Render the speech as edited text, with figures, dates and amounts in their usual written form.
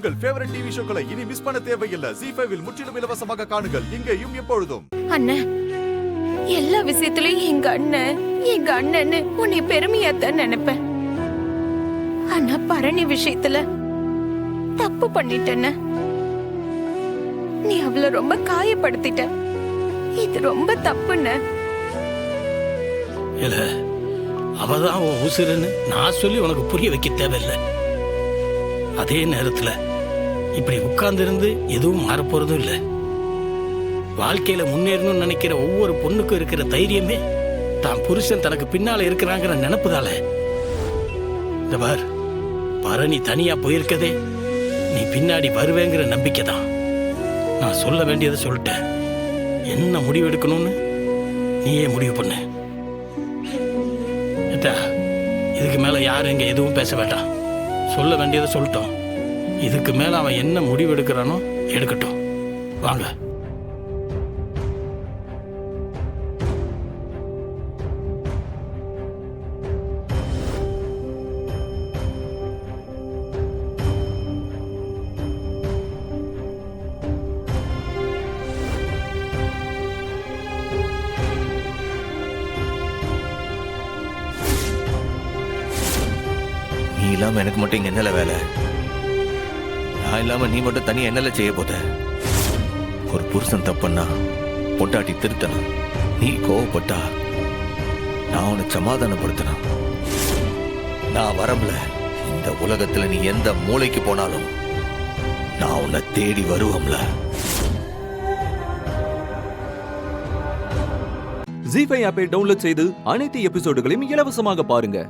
உங்கள் favourite TV ஷோக்களை இனி miss பண்ண தேவையில்லை. ZEE5 இல் முற்றிலும் இலவசமாக காணுங்கள். இங்கேயும் எப்பொழுதும். அண்ணன், எல்லா விஷயத்திலயும் எங்க அண்ணன்னு உன்னை பெருமையாத்தான் நினைப்பேன். ஆனா பரணி விஷயத்துல தப்பு பண்ணிட்டேன்னு நீ அவளை ரொம்ப காயப்படுத்திட்ட. இது ரொம்ப தப்புன்னு. இல்ல, அவதான் உன் உசுருன்னு நான் சொல்லி உனக்கு புரிய வைக்க தேவையில்லை. அதே நேரத்துல இப்படி உட்கார்ந்து இருந்து எதுவும் மாறப்போறதும் இல்லை. வாழ்க்கையில முன்னேறணும்னு நினைக்கிற ஒவ்வொரு பொண்ணுக்கும் இருக்கிற தைரியமே தான் புருஷன் தனக்கு பின்னால இருக்கிறாங்கிற நினைப்புதால. இந்த பார், பரணி தனியா போயிருக்கதே நீ பின்னாடி வருவேங்கிற நம்பிக்கை தான். நான் சொல்ல வேண்டியதை சொல்லிட்டேன். என்ன முடிவு எடுக்கணும்னு நீயே முடிவு பண்ணு. இதுக்கு மேல யாரும் இங்க எதுவும் பேச வேண்டாம். சொல்ல வேண்டியதை சொல்லிட்டோம். இதுக்கு மேல அவன் என்ன முடிவு எடுக்கிறானோ எடுக்கட்டும். வாங்க. நீ இல்லாம எனக்கு மட்டும் இங்க என்னல வேலை? நான் இல்லாம நீ மட்டும் தனியா என்னல செய்ய போத? ஒரு புருஷன் தப்புன்னா பொண்டாட்டி திருத்தணும். நீ கோவப்பட்டா நான் உன்னை சமாதானப்படுத்தணும். நான் வரம்பல. இந்த உலகத்துல நீ எந்த மூளைக்கு போனாலும் நான் உன்னை தேடி வருவோம்ல. ZEE5 ஆப்பை டவுன்லோட் செய்து அனைத்து எபிசோடுகளையும் இலவசமாக பாருங்க.